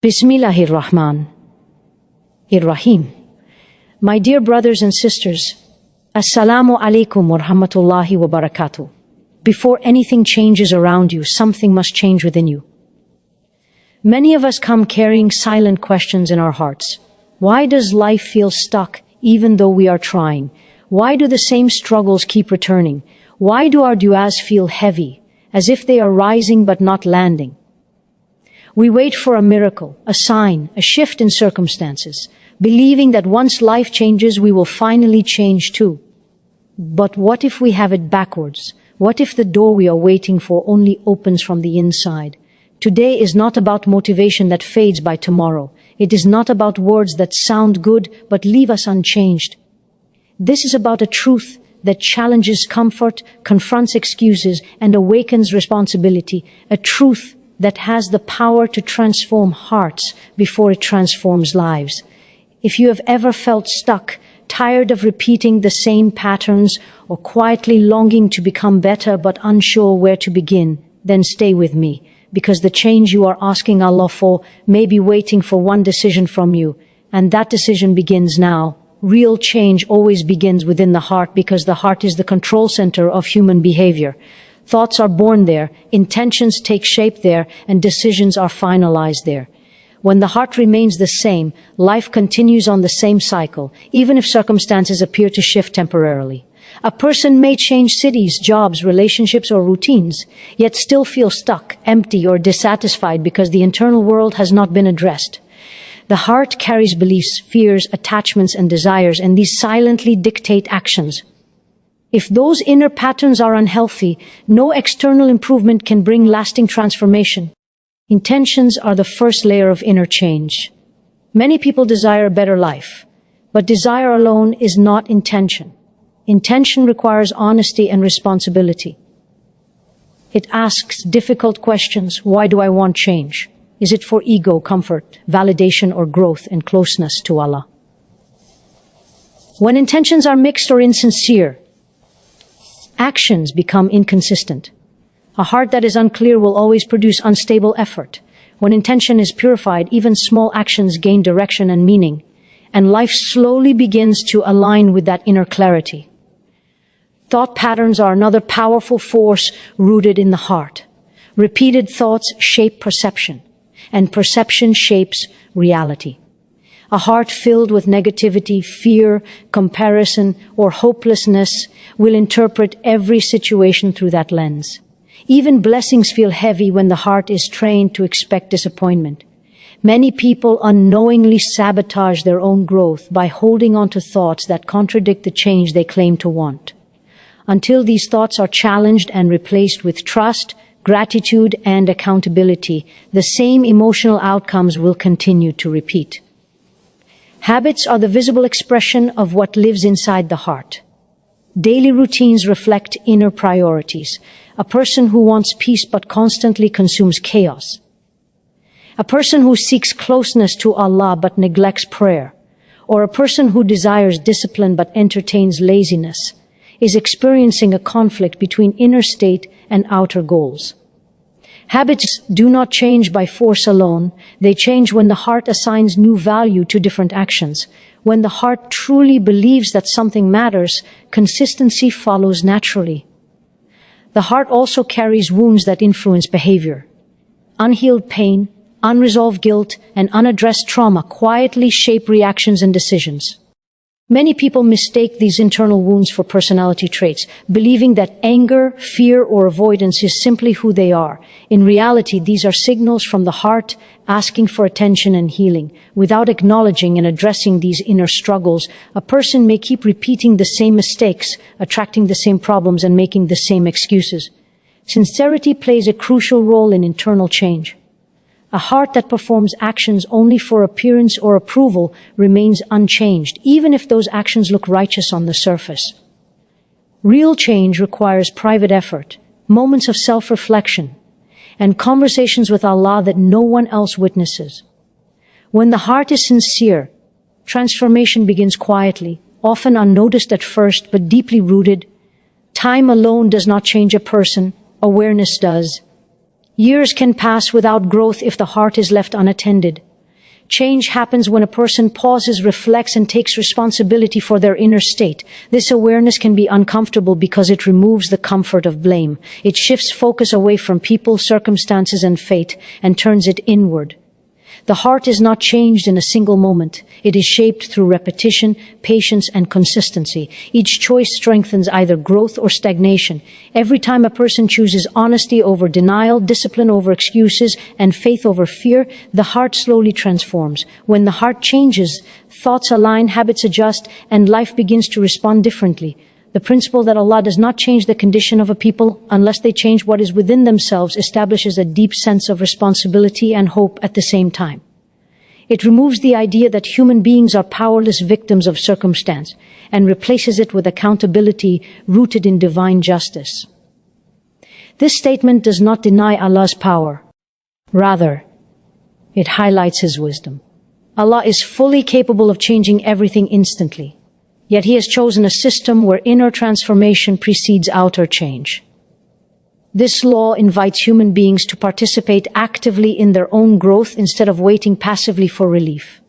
Bismillahir-Rahman-ir-Rahim. My dear brothers and sisters, Assalamu alaikum wa rahmatullahi wa barakatuh. Before anything changes around you, something must change within you. Many of us come carrying silent questions in our hearts. Why does life feel stuck even though we are trying? Why do the same struggles keep returning? Why do our du'as feel heavy, as if they are rising but not landing? We wait for a miracle, a sign, a shift in circumstances, believing that once life changes, we will finally change too. But what if we have it backwards? What if the door we are waiting for only opens from the inside? Today is not about motivation that fades by tomorrow. It is not about words that sound good but leave us unchanged. This is about a truth that challenges comfort, confronts excuses, and awakens responsibility, a truth that has the power to transform hearts before it transforms lives. If you have ever felt stuck, tired of repeating the same patterns, or quietly longing to become better but unsure where to begin, then stay with me, because the change you are asking Allah for may be waiting for one decision from you, and that decision begins now. Real change always begins within the heart, because the heart is the control center of human behavior. Thoughts are born there, intentions take shape there, and decisions are finalized there. When the heart remains the same, life continues on the same cycle, even if circumstances appear to shift temporarily. A person may change cities, jobs, relationships, or routines, yet still feel stuck, empty, or dissatisfied because the internal world has not been addressed. The heart carries beliefs, fears, attachments, and desires, and these silently dictate actions. If those inner patterns are unhealthy, no external improvement can bring lasting transformation. Intentions are the first layer of inner change. Many people desire a better life, but desire alone is not intention. Intention requires honesty and responsibility. It asks difficult questions. Why do I want change? Is it for ego, comfort, validation, or growth and closeness to Allah? When intentions are mixed or insincere, actions become inconsistent. A heart that is unclear will always produce unstable effort. When intention is purified, even small actions gain direction and meaning, and life slowly begins to align with that inner clarity. Thought patterns are another powerful force rooted in the heart. Repeated thoughts shape perception, and perception shapes reality. A heart filled with negativity, fear, comparison, or hopelessness will interpret every situation through that lens. Even blessings feel heavy when the heart is trained to expect disappointment. Many people unknowingly sabotage their own growth by holding on to thoughts that contradict the change they claim to want. Until these thoughts are challenged and replaced with trust, gratitude, and accountability, the same emotional outcomes will continue to repeat. Habits are the visible expression of what lives inside the heart. Daily routines reflect inner priorities. A person who wants peace but constantly consumes chaos. A person who seeks closeness to Allah but neglects prayer. Or a person who desires discipline but entertains laziness is experiencing a conflict between inner state and outer goals. Habits do not change by force alone. They change when the heart assigns new value to different actions. When the heart truly believes that something matters, consistency follows naturally. The heart also carries wounds that influence behavior. Unhealed pain, unresolved guilt, and unaddressed trauma quietly shape reactions and decisions. Many people mistake these internal wounds for personality traits, believing that anger, fear, or avoidance is simply who they are. In reality, these are signals from the heart asking for attention and healing. Without acknowledging and addressing these inner struggles, a person may keep repeating the same mistakes, attracting the same problems, and making the same excuses. Sincerity plays a crucial role in internal change. A heart that performs actions only for appearance or approval remains unchanged, even if those actions look righteous on the surface. Real change requires private effort, moments of self-reflection, and conversations with Allah that no one else witnesses. When the heart is sincere, transformation begins quietly, often unnoticed at first but deeply rooted. Time alone does not change a person, awareness does. Years can pass without growth if the heart is left unattended. Change happens when a person pauses, reflects, and takes responsibility for their inner state. This awareness can be uncomfortable because it removes the comfort of blame. It shifts focus away from people, circumstances, and fate, and turns it inward. The heart is not changed in a single moment. It is shaped through repetition, patience, and consistency. Each choice strengthens either growth or stagnation. Every time a person chooses honesty over denial, discipline over excuses, and faith over fear, the heart slowly transforms. When the heart changes, thoughts align, habits adjust, and life begins to respond differently. The principle that Allah does not change the condition of a people unless they change what is within themselves establishes a deep sense of responsibility and hope at the same time. It removes the idea that human beings are powerless victims of circumstance and replaces it with accountability rooted in divine justice. This statement does not deny Allah's power. Rather, it highlights His wisdom. Allah is fully capable of changing everything instantly. Yet He has chosen a system where inner transformation precedes outer change. This law invites human beings to participate actively in their own growth instead of waiting passively for relief.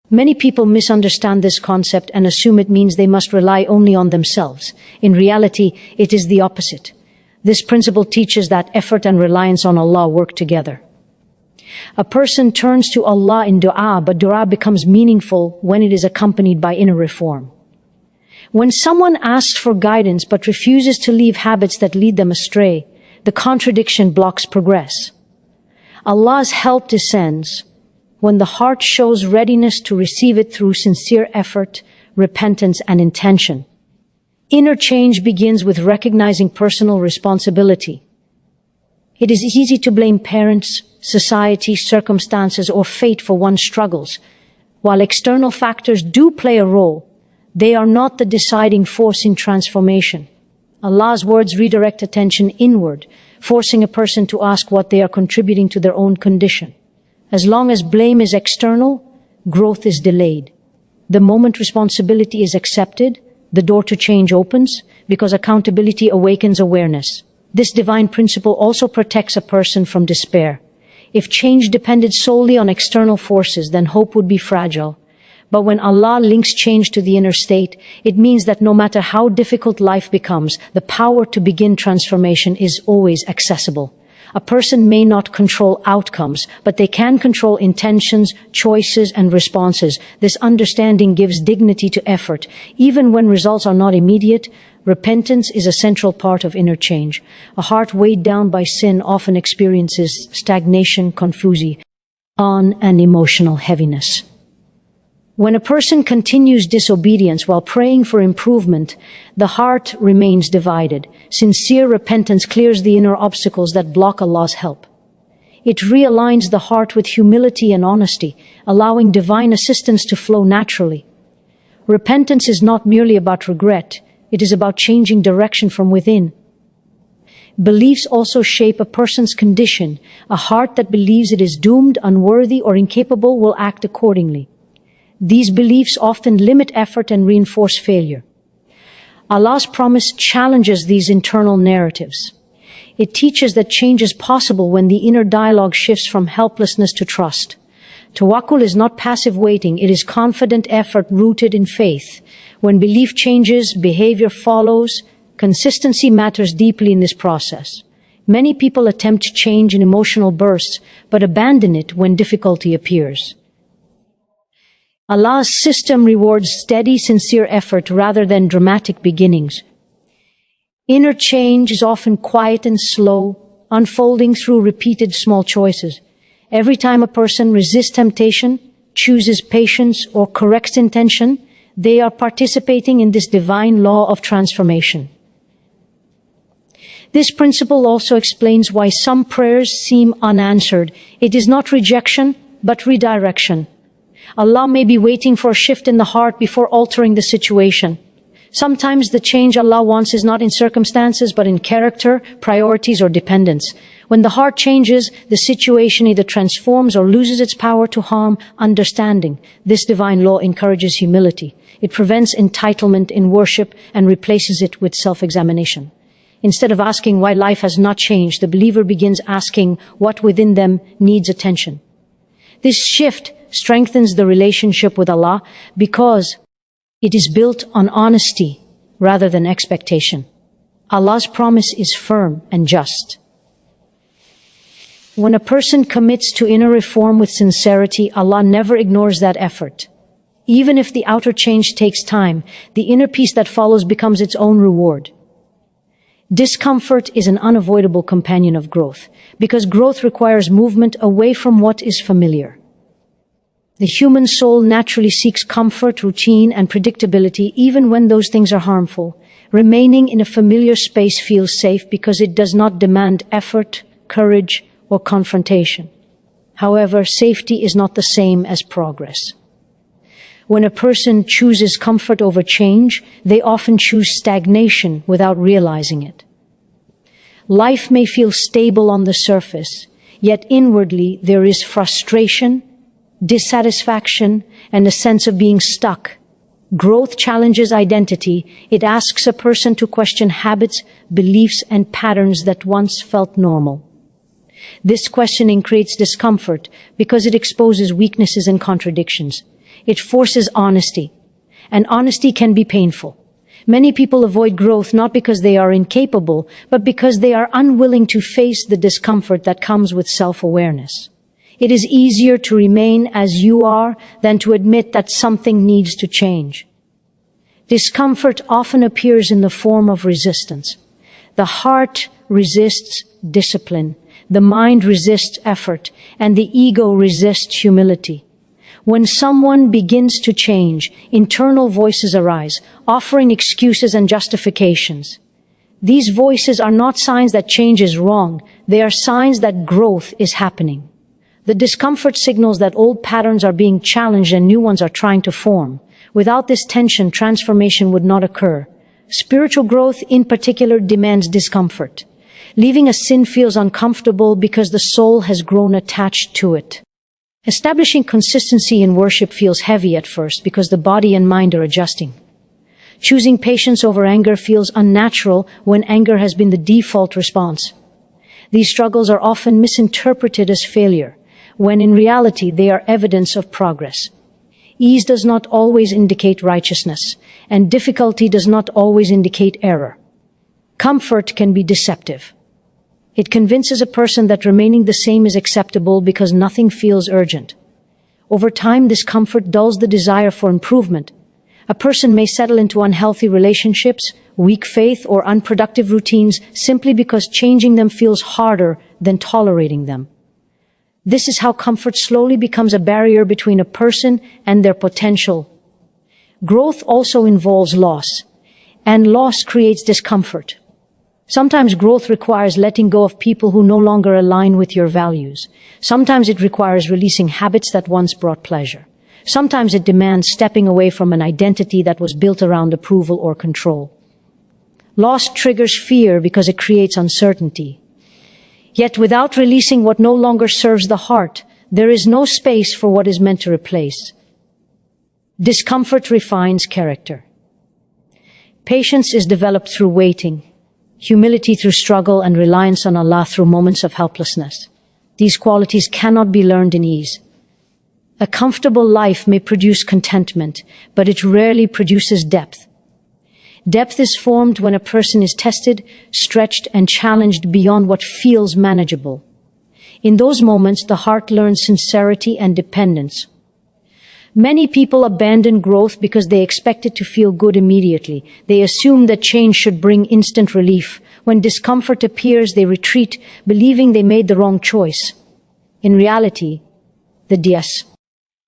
Many people misunderstand this concept and assume it means they must rely only on themselves. In reality, it is the opposite. This principle teaches that effort and reliance on Allah work together. A person turns to Allah in dua, but dua becomes meaningful when it is accompanied by inner reform. When someone asks for guidance but refuses to leave habits that lead them astray, the contradiction blocks progress. Allah's help descends when the heart shows readiness to receive it through sincere effort, repentance, and intention. Inner change begins with recognizing personal responsibility. It is easy to blame parents, society, circumstances, or fate for one's struggles. While external factors do play a role, they are not the deciding force in transformation. Allah's words redirect attention inward, forcing a person to ask what they are contributing to their own condition. As long as blame is external, growth is delayed. The moment responsibility is accepted, the door to change opens, because accountability awakens awareness. This divine principle also protects a person from despair. If change depended solely on external forces, then hope would be fragile. But when Allah links change to the inner state, it means that no matter how difficult life becomes, the power to begin transformation is always accessible. A person may not control outcomes, but they can control intentions, choices, and responses. This understanding gives dignity to effort. Even when results are not immediate, repentance is a central part of inner change. A heart weighed down by sin often experiences stagnation, confusion, and emotional heaviness. When a person continues disobedience while praying for improvement, the heart remains divided. Sincere repentance clears the inner obstacles that block Allah's help. It realigns the heart with humility and honesty, allowing divine assistance to flow naturally. Repentance is not merely about regret, it is about changing direction from within. Beliefs also shape a person's condition. A heart that believes it is doomed, unworthy, or incapable will act accordingly. These beliefs often limit effort and reinforce failure. Allah's promise challenges these internal narratives. It teaches that change is possible when the inner dialogue shifts from helplessness to trust. Tawakkul is not passive waiting, it is confident effort rooted in faith. When belief changes, behavior follows. Consistency matters deeply in this process. Many people attempt change in emotional bursts, but abandon it when difficulty appears. Allah's system rewards steady, sincere effort rather than dramatic beginnings. Inner change is often quiet and slow, unfolding through repeated small choices. Every time a person resists temptation, chooses patience, or corrects intention, they are participating in this divine law of transformation. This principle also explains why some prayers seem unanswered. It is not rejection, but redirection. Allah may be waiting for a shift in the heart before altering the situation. Sometimes the change Allah wants is not in circumstances, but in character, priorities, or dependence. When the heart changes, the situation either transforms or loses its power to harm understanding. This divine law encourages humility. It prevents entitlement in worship and replaces it with self-examination. Instead of asking why life has not changed, the believer begins asking what within them needs attention. This shift strengthens the relationship with Allah because it is built on honesty rather than expectation. Allah's promise is firm and just. When a person commits to inner reform with sincerity, Allah never ignores that effort. Even if the outer change takes time, the inner peace that follows becomes its own reward. Discomfort is an unavoidable companion of growth, because growth requires movement away from what is familiar. The human soul naturally seeks comfort, routine, and predictability even when those things are harmful. Remaining in a familiar space feels safe because it does not demand effort, courage, or confrontation. However, safety is not the same as progress. When a person chooses comfort over change, they often choose stagnation without realizing it. Life may feel stable on the surface, yet inwardly there is frustration, dissatisfaction, and a sense of being stuck. Growth challenges identity. It asks a person to question habits, beliefs, and patterns that once felt normal. This questioning creates discomfort because it exposes weaknesses and contradictions. It forces honesty, and honesty can be painful. Many people avoid growth not because they are incapable, but because they are unwilling to face the discomfort that comes with self-awareness. It is easier to remain as you are than to admit that something needs to change. Discomfort often appears in the form of resistance. The heart resists discipline, the mind resists effort, and the ego resists humility. When someone begins to change, internal voices arise, offering excuses and justifications. These voices are not signs that change is wrong, they are signs that growth is happening. The discomfort signals that old patterns are being challenged and new ones are trying to form. Without this tension, transformation would not occur. Spiritual growth, in particular, demands discomfort. Leaving a sin feels uncomfortable because the soul has grown attached to it. Establishing consistency in worship feels heavy at first because the body and mind are adjusting. Choosing patience over anger feels unnatural when anger has been the default response. These struggles are often misinterpreted as failure, when in reality they are evidence of progress. Ease does not always indicate righteousness, and difficulty does not always indicate error. Comfort can be deceptive. It convinces a person that remaining the same is acceptable because nothing feels urgent. Over time, this comfort dulls the desire for improvement. A person may settle into unhealthy relationships, weak faith, or unproductive routines simply because changing them feels harder than tolerating them. This is how comfort slowly becomes a barrier between a person and their potential. Growth also involves loss, and loss creates discomfort. Sometimes growth requires letting go of people who no longer align with your values. Sometimes it requires releasing habits that once brought pleasure. Sometimes it demands stepping away from an identity that was built around approval or control. Loss triggers fear because it creates uncertainty. Yet without releasing what no longer serves the heart, there is no space for what is meant to replace. Discomfort refines character. Patience is developed through waiting. Humility through struggle, and reliance on Allah through moments of helplessness. These qualities cannot be learned in ease. A comfortable life may produce contentment, but it rarely produces depth. Depth is formed when a person is tested, stretched, and challenged beyond what feels manageable. In those moments, the heart learns sincerity and dependence. Many people abandon growth because they expect it to feel good immediately. They assume that change should bring instant relief. When discomfort appears, they retreat, believing they made the wrong choice. In reality,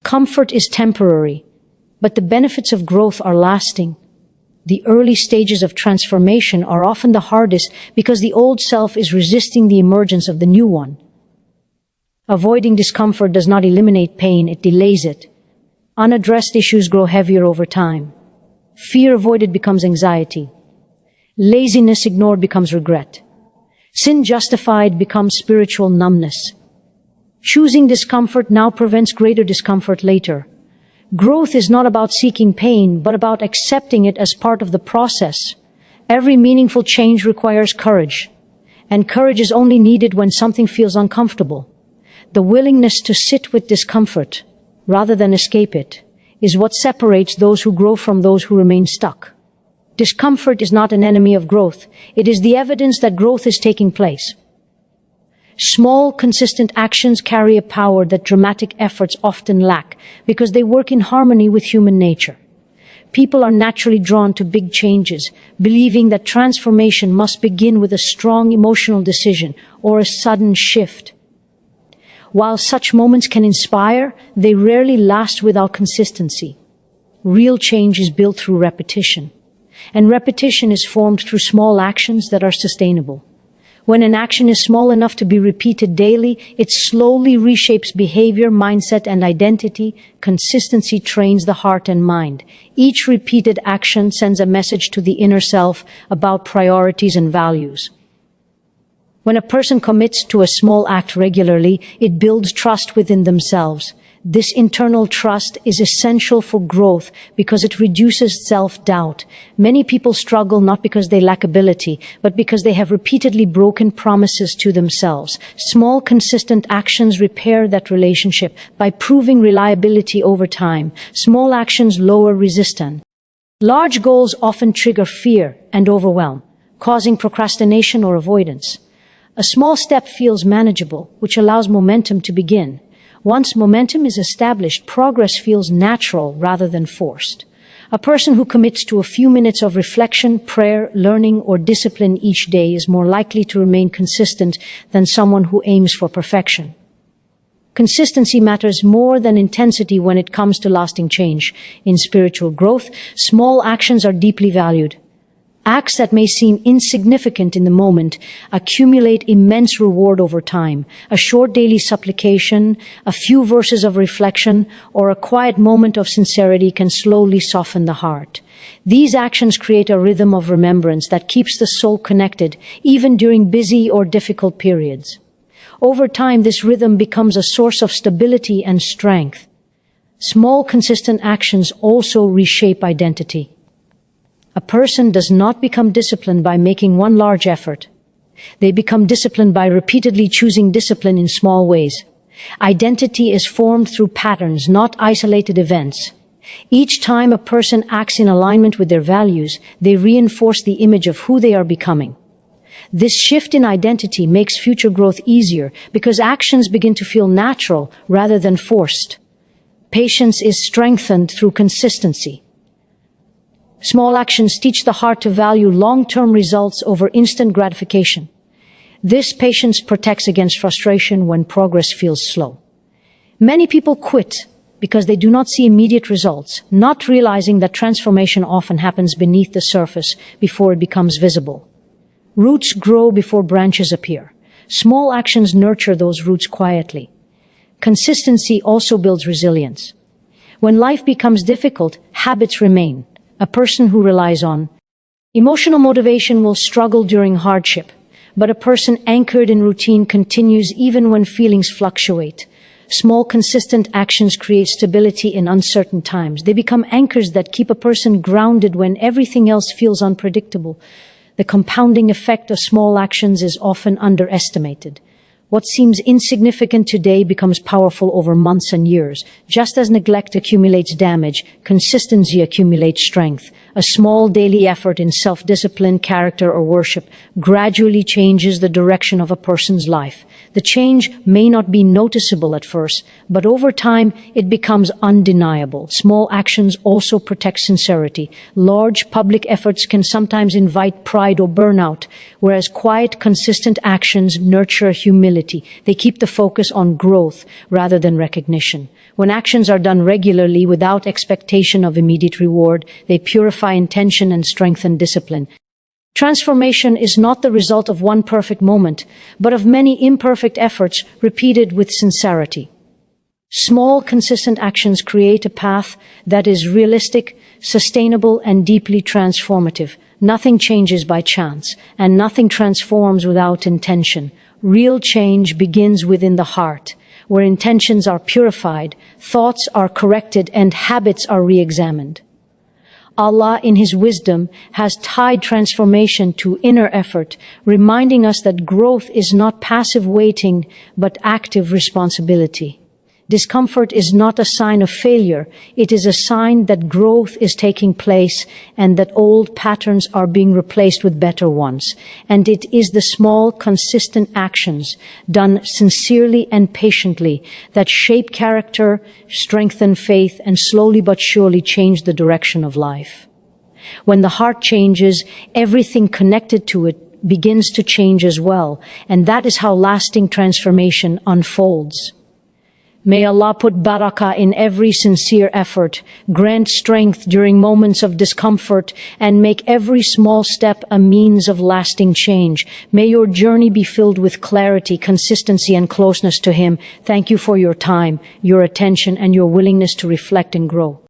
comfort is temporary, but the benefits of growth are lasting. The early stages of transformation are often the hardest because the old self is resisting the emergence of the new one. Avoiding discomfort does not eliminate pain, it delays it. Unaddressed issues grow heavier over time. Fear avoided becomes anxiety. Laziness ignored becomes regret. Sin justified becomes spiritual numbness. Choosing discomfort now prevents greater discomfort later. Growth is not about seeking pain, but about accepting it as part of the process. Every meaningful change requires courage, and courage is only needed when something feels uncomfortable. The willingness to sit with discomfort, rather than escape it, is what separates those who grow from those who remain stuck. Discomfort is not an enemy of growth. It is the evidence that growth is taking place. Small, consistent actions carry a power that dramatic efforts often lack because they work in harmony with human nature. People are naturally drawn to big changes, believing that transformation must begin with a strong emotional decision or a sudden shift. While such moments can inspire, they rarely last without consistency. Real change is built through repetition, and repetition is formed through small actions that are sustainable. When an action is small enough to be repeated daily, it slowly reshapes behavior, mindset, and identity. Consistency trains the heart and mind. Each repeated action sends a message to the inner self about priorities and values. When a person commits to a small act regularly, it builds trust within themselves. This internal trust is essential for growth because it reduces self-doubt. Many people struggle not because they lack ability, but because they have repeatedly broken promises to themselves. Small, consistent actions repair that relationship by proving reliability over time. Small actions lower resistance. Large goals often trigger fear and overwhelm, causing procrastination or avoidance. A small step feels manageable, which allows momentum to begin. Once momentum is established, progress feels natural rather than forced. A person who commits to a few minutes of reflection, prayer, learning, or discipline each day is more likely to remain consistent than someone who aims for perfection. Consistency matters more than intensity when it comes to lasting change. In spiritual growth, small actions are deeply valued. Acts that may seem insignificant in the moment accumulate immense reward over time. A short daily supplication, a few verses of reflection, or a quiet moment of sincerity can slowly soften the heart. These actions create a rhythm of remembrance that keeps the soul connected, even during busy or difficult periods. Over time, this rhythm becomes a source of stability and strength. Small, consistent actions also reshape identity. A person does not become disciplined by making one large effort. They become disciplined by repeatedly choosing discipline in small ways. Identity is formed through patterns, not isolated events. Each time a person acts in alignment with their values, they reinforce the image of who they are becoming. This shift in identity makes future growth easier because actions begin to feel natural rather than forced. Patience is strengthened through consistency. Small actions teach the heart to value long-term results over instant gratification. This patience protects against frustration when progress feels slow. Many people quit because they do not see immediate results, not realizing that transformation often happens beneath the surface before it becomes visible. Roots grow before branches appear. Small actions nurture those roots quietly. Consistency also builds resilience. When life becomes difficult, habits remain. A person who relies on emotional motivation will struggle during hardship, but a person anchored in routine continues even when feelings fluctuate. Small, consistent actions create stability in uncertain times. They become anchors that keep a person grounded when everything else feels unpredictable. The compounding effect of small actions is often underestimated. What seems insignificant today becomes powerful over months and years. Just as neglect accumulates damage, consistency accumulates strength. A small daily effort in self-discipline, character, or worship gradually changes the direction of a person's life. The change may not be noticeable at first, but over time it becomes undeniable. Small actions also protect sincerity. Large public efforts can sometimes invite pride or burnout, whereas quiet, consistent actions nurture humility. They keep the focus on growth rather than recognition. When actions are done regularly without expectation of immediate reward, they purify intention and strengthen discipline. Transformation is not the result of one perfect moment, but of many imperfect efforts repeated with sincerity. Small, consistent actions create a path that is realistic, sustainable, and deeply transformative. Nothing changes by chance, and nothing transforms without intention. Real change begins within the heart, where intentions are purified, thoughts are corrected, and habits are re-examined. Allah, in His wisdom, has tied transformation to inner effort, reminding us that growth is not passive waiting, but active responsibility. Discomfort is not a sign of failure. It is a sign that growth is taking place and that old patterns are being replaced with better ones. And it is the small, consistent actions done sincerely and patiently that shape character, strengthen faith, and slowly but surely change the direction of life. When the heart changes, everything connected to it begins to change as well. And that is how lasting transformation unfolds. May Allah put barakah in every sincere effort, grant strength during moments of discomfort, and make every small step a means of lasting change. May your journey be filled with clarity, consistency, and closeness to Him. Thank you for your time, your attention, and your willingness to reflect and grow.